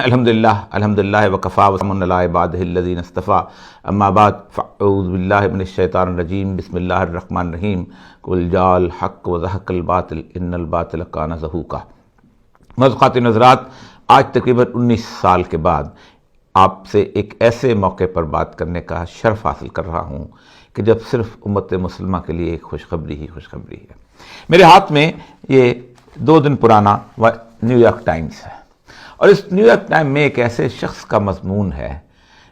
الحمدللہ وکفا وسلام علی عبادہ الذین اصطفیٰ اما بعد فاعوذ باللہ من الشیطان الرجیم بسم اللہ الرحمن الرحیم قل جاء الحق وزہق الباطل ان الباطل کان زہوقا۔ خواتین حضرات، آج تقریباً 19 سال کے بعد آپ سے ایک ایسے موقع پر بات کرنے کا شرف حاصل کر رہا ہوں کہ جب صرف امت مسلمہ کے لیے ایک خوشخبری ہے۔ میرے ہاتھ میں یہ 2 دن پرانا نیو یارک ٹائمز ہے، اور اس نیو یارک ٹائم میں ایک ایسے شخص کا مضمون ہے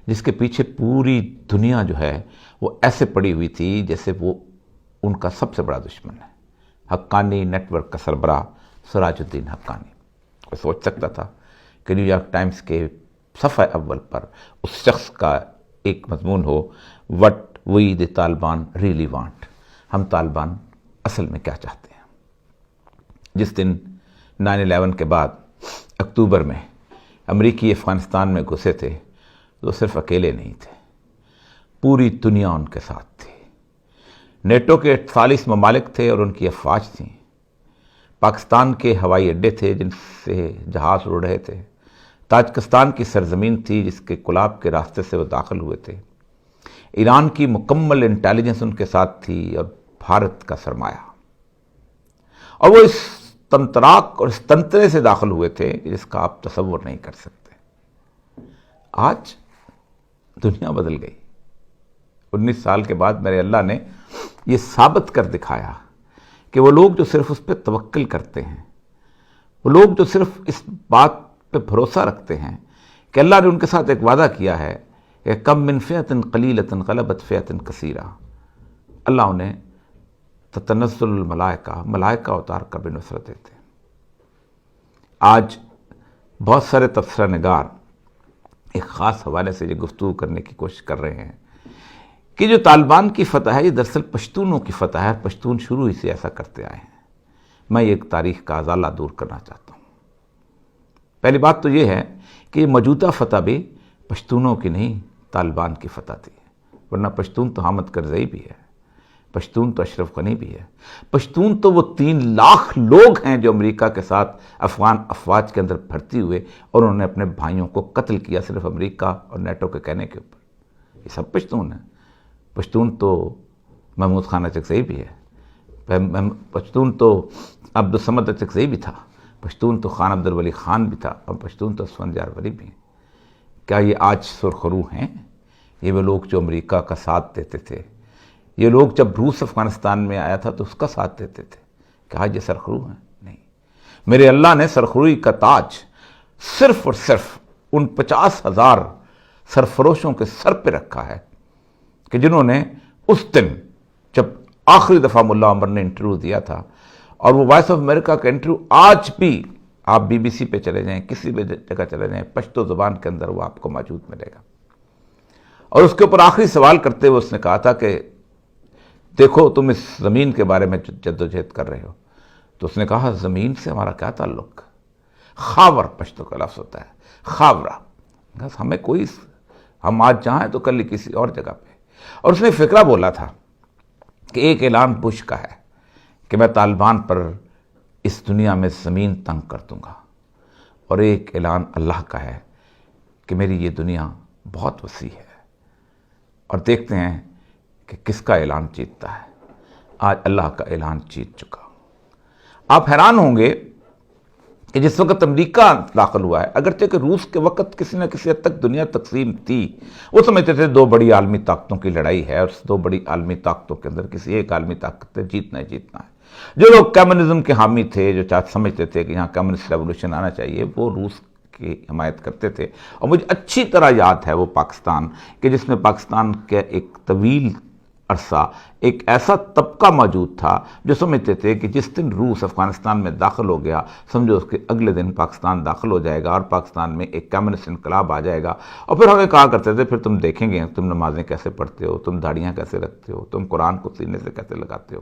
جس کے پیچھے پوری دنیا جو ہے وہ ایسے پڑی ہوئی تھی جیسے وہ ان کا سب سے بڑا دشمن ہے۔ حقانی نیٹ ورک کا سربراہ سراج الدین حقانی۔ کوئی سوچ سکتا تھا کہ نیو یارک ٹائمز کے صفحہ اول پر اس شخص کا ایک مضمون ہو، what we the Taliban really want, ہم طالبان اصل میں کیا چاہتے ہیں۔ جس دن 9/11 کے بعد اکتوبر میں امریکی افغانستان میں گھسے تھے تو صرف اکیلے نہیں تھے، پوری دنیا ان کے ساتھ تھی۔ نیٹو کے 48 ممالک تھے اور ان کی افواج تھیں۔ پاکستان کے ہوائی اڈے تھے جن سے جہاز اڑ رہے تھے۔ تاجکستان کی سرزمین تھی جس کے کلاب کے راستے سے وہ داخل ہوئے تھے۔ ایران کی مکمل انٹیلیجنس ان کے ساتھ تھی اور بھارت کا سرمایہ، اور وہ اس تنتراک اور اس تنترے سے داخل ہوئے تھے جس کا آپ تصور نہیں کر سکتے۔ آج دنیا بدل گئی۔ 19 سال کے بعد میرے اللہ نے یہ ثابت کر دکھایا کہ وہ لوگ جو صرف اس پہ توکل کرتے ہیں، وہ لوگ جو صرف اس بات پہ بھروسہ رکھتے ہیں کہ اللہ نے ان کے ساتھ ایک وعدہ کیا ہے کہ کم من فئۃ قلیلۃ غلبت فئۃ کثیرہ، اللہ انہیں تتنزل الملائکہ، ملائکہ اتار کر بنصرت دیتے۔ آج بہت سارے تبصرہ نگار ایک خاص حوالے سے یہ گفتگو کرنے کی کوشش کر رہے ہیں کہ جو طالبان کی فتح ہے یہ دراصل پشتونوں کی فتح ہے، پشتون شروع ہی سے ایسا کرتے آئے ہیں۔ میں ایک تاریخ کا ازالہ دور کرنا چاہتا ہوں۔ پہلی بات تو یہ ہے کہ یہ موجودہ فتح بھی پشتونوں کی نہیں، طالبان کی فتح تھی، ورنہ پشتون تو حامد کرزئی بھی ہے، پشتون تو اشرف غنی بھی ہے، پشتون تو وہ 3 لاکھ لوگ ہیں جو امریکہ کے ساتھ افغان افواج کے اندر بھرتی ہوئے اور انہوں نے اپنے بھائیوں کو قتل کیا صرف امریکہ اور نیٹو کے کہنے کے اوپر۔ یہ سب پشتون ہیں۔ پشتون تو محمود خان اچکزئی بھی ہے، پشتون تو عبدالصمد اچکزئی بھی تھا، پشتون تو خان عبدالولی خان بھی تھا، اور پشتون تو اسفندیار ولی بھی ہیں۔ کیا یہ آج سرخرو ہیں؟ یہ وہ لوگ جو امریکہ کا ساتھ دیتے تھے، یہ لوگ جب روس افغانستان میں آیا تھا تو اس کا ساتھ دیتے تھے، کہ آج یہ سرخرو ہیں؟ نہیں، میرے اللہ نے سرخروئی کا تاج صرف اور صرف ان 50,000 سرفروشوں کے سر پہ رکھا ہے کہ جنہوں نے اس دن جب آخری دفعہ ملا عمر نے انٹرویو دیا تھا، اور وہ وائس آف امریکہ کا انٹرویو آج بھی آپ BBC پہ چلے جائیں، کسی بھی جگہ چلے جائیں، پشتو زبان کے اندر وہ آپ کو موجود ملے گا۔ اور اس کے اوپر آخری سوال کرتے ہوئے اس نے کہا تھا کہ دیکھو تم اس زمین کے بارے میں جدوجہد کر رہے ہو، تو اس نے کہا زمین سے ہمارا کیا تعلق؟ خاور پشتو کا لفظ ہوتا ہے، خاورہ، ہمیں کوئی، ہم آج جہاں ہیں تو کل کسی اور جگہ پہ۔ اور اس نے فکرہ بولا تھا کہ ایک اعلان بش کا ہے کہ میں طالبان پر اس دنیا میں زمین تنگ کر دوں گا، اور ایک اعلان اللہ کا ہے کہ میری یہ دنیا بہت وسیع ہے، اور دیکھتے ہیں کہ کس کا اعلان جیتتا ہے۔ آج اللہ کا اعلان جیت چکا۔ آپ حیران ہوں گے کہ جس وقت امریکہ داخل ہوا ہے، اگرچہ کہ روس کے وقت کسی نہ کسی حد تک دنیا تقسیم تھی، وہ سمجھتے تھے 2 بڑی عالمی طاقتوں کی لڑائی ہے، اور اس 2 بڑی عالمی طاقتوں کے اندر کسی ایک عالمی طاقت نے جیتنا ہی جیتنا ہے۔ جو لوگ کمیونزم کے حامی تھے، جو سمجھتے تھے کہ یہاں کمیونسٹ ریولوشن آنا چاہیے، وہ روس کی حمایت کرتے تھے۔ اور مجھے اچھی طرح یاد ہے وہ پاکستان، کہ جس میں پاکستان کے ایک طویل عرصہ ایک ایسا طبقہ موجود تھا جو سمجھتے تھے کہ جس دن روس افغانستان میں داخل ہو گیا، سمجھو اس کے اگلے دن پاکستان داخل ہو جائے گا اور پاکستان میں ایک کمیونسٹ انقلاب آ جائے گا۔ اور پھر ہمیں کہا کرتے تھے پھر تم دیکھیں گے تم نمازیں کیسے پڑھتے ہو، تم داڑیاں کیسے رکھتے ہو، تم قرآن کو سینے سے کیسے لگاتے ہو،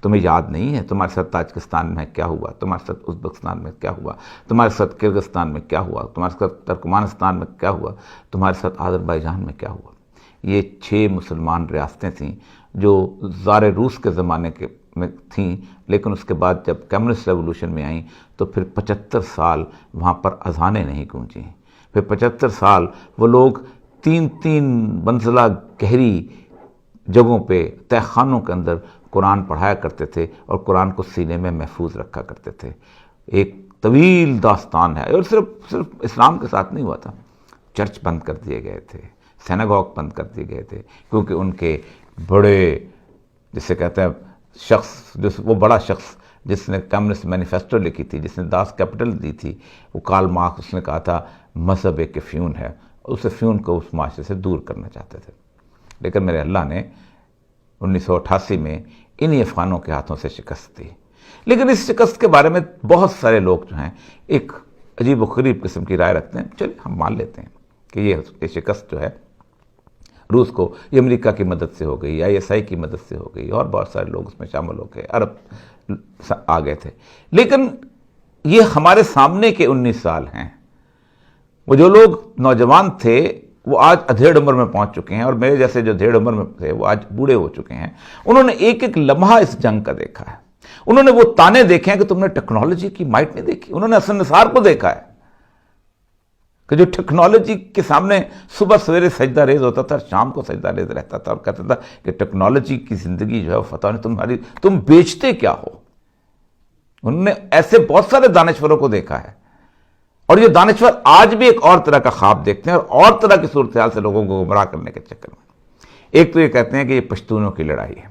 تمہیں یاد نہیں ہے تمہارے ساتھ تاجکستان میں کیا ہوا، تمہارے ساتھ ازبکستان میں کیا ہوا، تمہارے ساتھ کرغزستان میں کیا ہوا، تمہارے ساتھ ترکمانستان میں کیا ہوا، تمہارے ساتھ آذربائیجان میں کیا ہوا۔ یہ 6 مسلمان ریاستیں تھیں جو زار روس کے زمانے میں تھیں، لیکن اس کے بعد جب کمیونسٹ ریولوشن میں آئیں تو پھر 75 سال وہاں پر اذانیں نہیں گونجیں، پھر 75 سال وہ لوگ 3 منزلہ گہری جگہوں پہ تہ خانوں کے اندر قرآن پڑھایا کرتے تھے اور قرآن کو سینے میں محفوظ رکھا کرتے تھے. ایک طویل داستان ہے. اور صرف اسلام کے ساتھ نہیں ہوا تھا. چرچ بند کر دیے گئے تھے، سیناگوگ بند کر دیے گئے تھے، کیونکہ ان کے بڑے، جسے کہتے ہیں شخص، وہ بڑا شخص جس نے کمیونسٹ مینیفیسٹو لکھی تھی، جس نے داس کیپٹل دی تھی، وہ کارل مارکس، اس نے کہا تھا مذہب ایک فیون ہے. اس فیون کو اس معاشرے سے دور کرنا چاہتے تھے. لیکن میرے اللہ نے 1988 میں انہی افغانوں کے ہاتھوں سے شکست دی. لیکن اس شکست کے بارے میں بہت سارے لوگ جو ہیں ایک عجیب و غریب قسم کی رائے رکھتے ہیں. چلیے ہم مان لیتے ہیں کہ یہ شکست جو ہے روس کو، یہ امریکہ کی مدد سے ہو گئی، ISI کی مدد سے ہو گئی، اور بہت سارے لوگ اس میں شامل ہو گئے، عرب آ گئے تھے. لیکن یہ ہمارے سامنے کے 19 سال ہیں. وہ جو لوگ نوجوان تھے وہ آج ادھیڑ عمر میں پہنچ چکے ہیں، اور میرے جیسے جو ادھیڑ عمر میں تھے وہ آج بوڑھے ہو چکے ہیں. انہوں نے ایک ایک لمحہ اس جنگ کا دیکھا ہے. انہوں نے وہ تانے دیکھے ہیں کہ تم نے ٹیکنالوجی کی مائٹ نہیں دیکھی. انہوں نے حسن نثار کو دیکھا ہے کہ جو ٹیکنالوجی کے سامنے صبح سویرے سجدہ ریز ہوتا تھا، شام کو سجدہ ریز رہتا تھا، اور کہتا تھا کہ ٹیکنالوجی کی زندگی جو ہے وہ فتح نہیں، تم بیچتے کیا ہو. انہوں نے ایسے بہت سارے دانشوروں کو دیکھا ہے، اور یہ دانشور آج بھی ایک اور طرح کا خواب دیکھتے ہیں اور طرح کی صورتحال سے لوگوں کو گمراہ کرنے کے چکر میں. ایک تو یہ کہتے ہیں کہ یہ پشتونوں کی لڑائی ہے.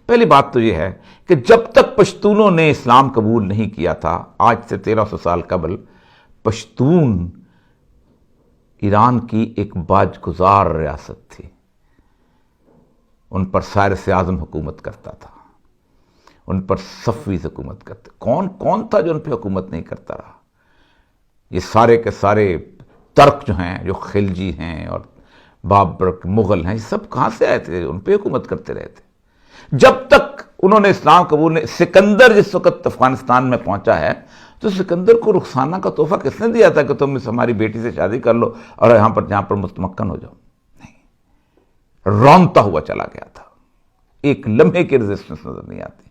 پہلی بات تو یہ ہے کہ جب تک پشتونوں نے اسلام قبول نہیں کیا تھا، آج سے 1300 سال قبل، پشتون ایران کی ایک باج گزار ریاست تھی. ان پر سائرس اعظم حکومت کرتا تھا، ان پر صفوی حکومت کرتے. کون تھا جو ان پہ حکومت نہیں کرتا رہا؟ یہ سارے کے سارے ترک جو ہیں، جو خلجی ہیں اور بابر مغل ہیں، یہ سب کہاں سے آئے تھے؟ ان پہ حکومت کرتے رہے تھے. جب تک انہوں نے اسلام قبول نہیں. سکندر جس وقت افغانستان میں پہنچا ہے تو سکندر کو رخسانہ کا تحفہ کس نے دیا تھا کہ تم اس ہماری بیٹی سے شادی کر لو اور جہاں پر مستمکن ہو جاؤ؟ نہیں، رونتا ہوا چلا گیا تھا. ایک لمحے کی ریزسٹنس نظر نہیں آتی.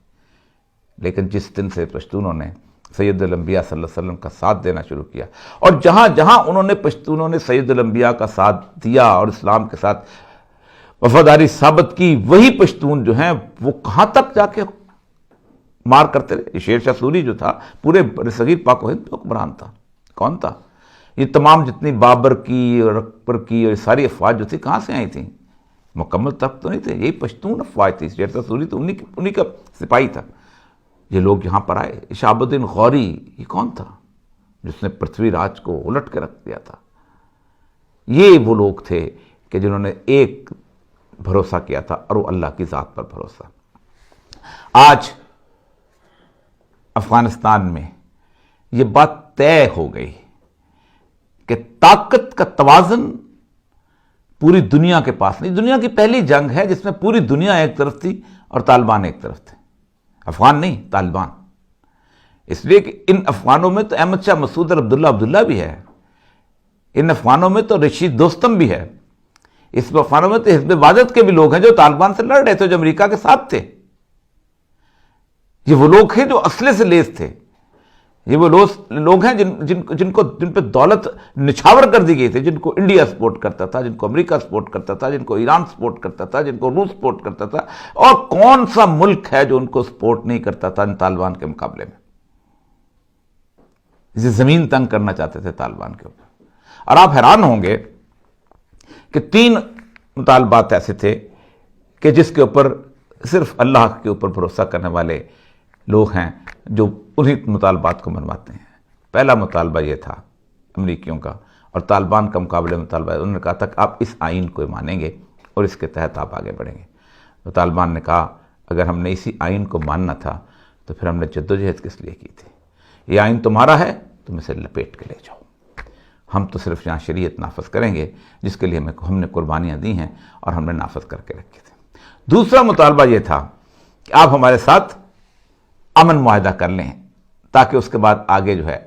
لیکن جس دن سے پشتونوں نے سید الانبیاء صلی اللہ علیہ وسلم کا ساتھ دینا شروع کیا، اور جہاں جہاں پشتونوں نے سید الانبیاء کا ساتھ دیا اور اسلام کے ساتھ وفاداری ثابت کی، وہی پشتون جو ہیں وہ کہاں تک جا کے مار کرتے رہے. شیر شاہ سوری جو تھا پورے برصغیر پاک و ہند پہ حکمران تھا. کون تھا؟ یہ تمام جتنی بابر کی اور اکبر کی اور ساری افواج جو تھی کہاں سے آئی تھیں؟ مکمل تک تو نہیں تھے، یہی پشتون افواج تھی. شیر شاہ سوری تو انہی کا سپاہی تھا. یہ لوگ یہاں پر آئے. شہاب الدین غوری یہ کون تھا جس نے پرتھوی راج کو الٹ کے رکھ دیا تھا؟ یہ وہ لوگ تھے کہ جنہوں نے ایک بھروسہ کیا تھا، اور وہ اللہ کی ذات پر بھروسہ. آج افغانستان میں یہ بات طے ہو گئی کہ طاقت کا توازن پوری دنیا کے پاس نہیں. دنیا کی پہلی جنگ ہے جس میں پوری دنیا ایک طرف تھی اور طالبان ایک طرف تھے. افغان نہیں، طالبان. اس لیے کہ ان افغانوں میں تو احمد شاہ مسعود اور عبداللہ بھی ہے. ان افغانوں میں تو رشید دوستم بھی ہے. اس افغانوں میں تو حزب وحدت کے بھی لوگ ہیں جو طالبان سے لڑ رہے تھے، جو امریکہ کے ساتھ تھے. یہ وہ لوگ ہیں جو اسلحے سے لیس تھے. یہ وہ لوگ ہیں جن پہ دولت نچھاور کر دی گئی تھی، جن کو انڈیا سپورٹ کرتا تھا، جن کو امریکہ سپورٹ کرتا تھا، جن کو ایران سپورٹ کرتا تھا، جن کو روس سپورٹ کرتا تھا. اور کون سا ملک ہے جو ان کو سپورٹ نہیں کرتا تھا ان طالبان کے مقابلے میں؟ اسے زمین تنگ کرنا چاہتے تھے طالبان کے اوپر. اور آپ حیران ہوں گے کہ 3 مطالبات ایسے تھے کہ جس کے اوپر صرف اللہ کے اوپر بھروسہ کرنے والے لوگ ہیں جو انہی مطالبات کو منواتے ہیں. پہلا مطالبہ یہ تھا امریکیوں کا، اور طالبان کا مقابلے مطالبہ، انہوں نے کہا تھا کہ آپ اس آئین کو مانیں گے اور اس کے تحت آپ آگے بڑھیں گے. تو طالبان نے کہا اگر ہم نے اسی آئین کو ماننا تھا تو پھر ہم نے جدوجہد کس لیے کی تھی؟ یہ آئین تمہارا ہے، تم اسے لپیٹ کے لے جاؤ. ہم تو صرف یہاں شریعت نافذ کریں گے جس کے لیے ہم نے قربانیاں دی ہیں اور ہم نے نافذ کر کے رکھے تھے. دوسرا مطالبہ یہ تھا کہ آپ ہمارے ساتھ امن معاہدہ کر لیں تاکہ اس کے بعد آگے جو ہے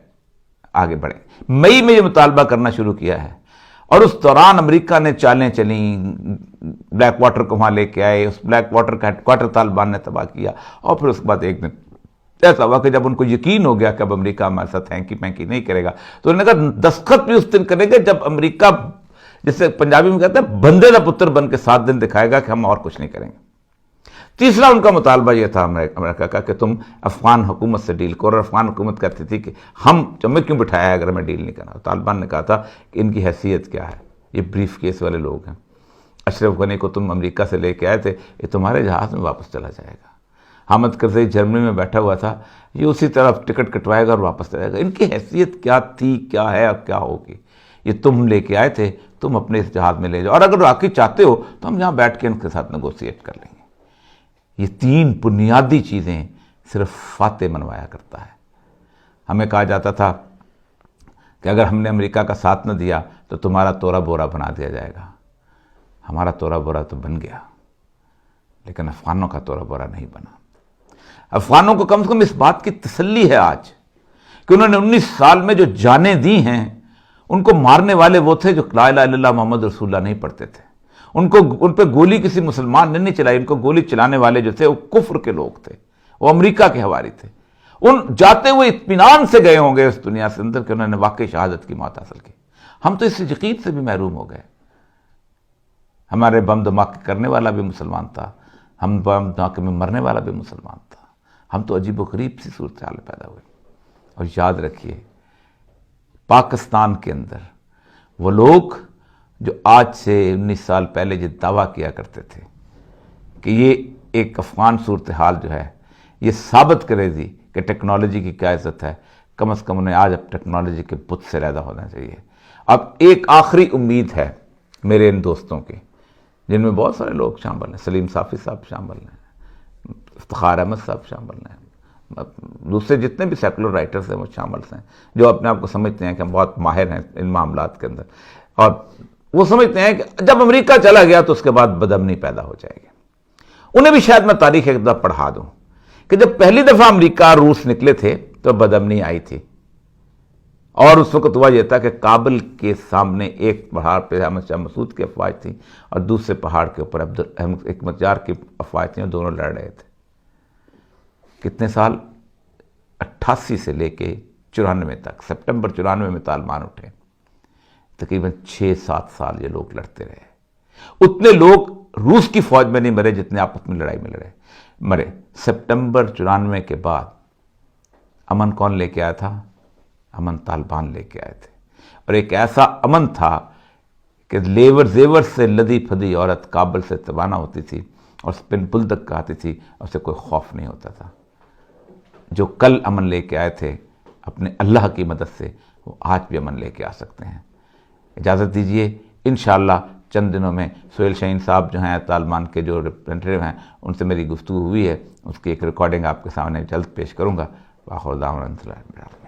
آگے بڑھیں. مئی میں یہ مطالبہ کرنا شروع کیا ہے، اور اس دوران امریکہ نے چالیں چلیں، بلیک واٹر کو وہاں لے کے آئے، اس بلیک واٹر کا ہیڈ کوارٹر طالبان نے تباہ کیا، اور پھر اس کے بعد ایک دن ایسا ہوا کہ جب ان کو یقین ہو گیا کہ اب امریکہ ہمارے ساتھ ہینکی پینکی نہیں کرے گا تو انہوں نے کہا دستخط بھی اس دن کریں گے جب امریکہ، جسے پنجابی میں کہتے ہیں بندے دا پتر بن کے 7 دن دکھائے گا کہ ہم اور کچھ نہیں کریں گے۔ تیسرا ان کا مطالبہ یہ تھا امریکہ کا کہ تم افغان حکومت سے ڈیل کرو، اور افغان حکومت کہتی تھی کہ ہمیں کیوں بٹھایا ہے اگر ہمیں ڈیل نہیں کرنا۔ طالبان نے کہا تھا کہ ان کی حیثیت کیا ہے، یہ بریف کیس والے لوگ ہیں، اشرف غنی کو تم امریکہ سے لے کے آئے تھے، یہ تمہارے جہاز میں واپس چلا جائے گا۔ حامد کرزئی جرمنی میں بیٹھا ہوا تھا، یہ اسی طرح ٹکٹ کٹوائے گا اور واپس چلے گا۔ ان کی حیثیت کیا تھی، کیا ہے اور کیا ہوگی؟ یہ تم لے کے آئے تھے، تم اپنے اس جہاز میں لے جاؤ، اور اگر واقعی چاہتے ہو تو ہم یہاں بیٹھ کے ان کے ساتھ نیگوشیٹ کر لیں گے۔ یہ 3 بنیادی چیزیں صرف فاتح منوایا کرتا ہے۔ ہمیں کہا جاتا تھا کہ اگر ہم نے امریکہ کا ساتھ نہ دیا تو تمہارا تورا بورا بنا دیا جائے گا۔ ہمارا تورا بورا تو بن گیا، لیکن افغانوں کا تورا بورا نہیں بنا۔ افغانوں کو کم سے کم اس بات کی تسلی ہے آج کہ انہوں نے 19 سال میں جو جانیں دی ہیں، ان کو مارنے والے وہ تھے جو لا الہ الا اللہ محمد رسول اللہ نہیں پڑھتے تھے۔ ان پہ گولی کسی مسلمان نے نہیں چلائی، ان کو گولی چلانے والے جو تھے وہ کفر کے لوگ تھے، وہ امریکہ کے حواری تھے۔ ان جاتے ہوئے اطمینان سے گئے ہوں گے اس دنیا سے اندر کہ انہوں نے واقعی شہادت کی موت حاصل کی۔ ہم تو اس یقین سے بھی محروم ہو گئے۔ ہمارے بم دھماکے کرنے والا بھی مسلمان تھا، ہم بم دھماکے میں مرنے والا بھی مسلمان تھا۔ ہم تو عجیب و غریب سی صورتحال میں پیدا ہوئے۔ اور یاد رکھیے، پاکستان کے اندر وہ لوگ جو آج سے 19 سال پہلے یہ دعویٰ کیا کرتے تھے کہ یہ ایک افغان صورتحال جو ہے یہ ثابت کرے گی کہ ٹیکنالوجی کی کیا عزت ہے، کم از کم انہیں آج اب ٹیکنالوجی کے بت سے علیحدہ ہونا چاہیے۔ اب ایک آخری امید ہے میرے ان دوستوں کی، جن میں بہت سارے لوگ شامل ہیں، سلیم صافی صاحب شامل ہیں، افتخار احمد صاحب شامل ہیں، دوسرے جتنے بھی سیکولر رائٹرز ہیں وہ شامل ہیں، جو اپنے آپ کو سمجھتے ہیں کہ ہم بہت ماہر ہیں ان معاملات کے اندر، اور وہ سمجھتے ہیں کہ جب امریکہ چلا گیا تو اس کے بعد بدامنی پیدا ہو جائے گی۔ انہیں بھی شاید میں تاریخ ایک دفعہ پڑھا دوں کہ جب پہلی دفعہ امریکہ اور روس نکلے تھے تو بدامنی آئی تھی، اور اس وقت ہوا یہ تھا کہ کابل کے سامنے ایک پہاڑ پہ احمد شاہ مسعود کی افواج تھی اور دوسرے پہاڑ کے اوپر عبدالحمید حکمت یار کی افواج تھیں، اور دونوں لڑ رہے تھے۔ کتنے سال؟ 88 سے لے کے 94 تک، سپٹمبر 94 میں طالبان اٹھے، تقریباً 6-7 سال یہ لوگ لڑتے رہے۔ اتنے لوگ روس کی فوج میں نہیں مرے جتنے آپس میں لڑائی میں مرے۔ سپٹمبر 94 کے بعد امن کون لے کے آیا تھا؟ امن طالبان لے کے آئے تھے، اور ایک ایسا امن تھا کہ لیور زیور سے لدی پھدی عورت کابل سے روانہ ہوتی تھی اور سپن بلدک آتی تھی، اور اسے کوئی خوف نہیں ہوتا تھا۔ جو کل امن لے کے آئے تھے اپنے اللہ کی مدد سے، وہ آج بھی امن لے کے آ سکتے ہیں۔ اجازت دیجئے، انشاءاللہ چند دنوں میں سہیل شاہین صاحب جو ہیں طالبان کے جو ریپرزنٹیٹیو ہیں، ان سے میری گفتگو ہوئی ہے، اس کی ایک ریکارڈنگ آپ کے سامنے جلد پیش کروں گا۔ وآخر دعوانا الحمدللہ رب العالمین۔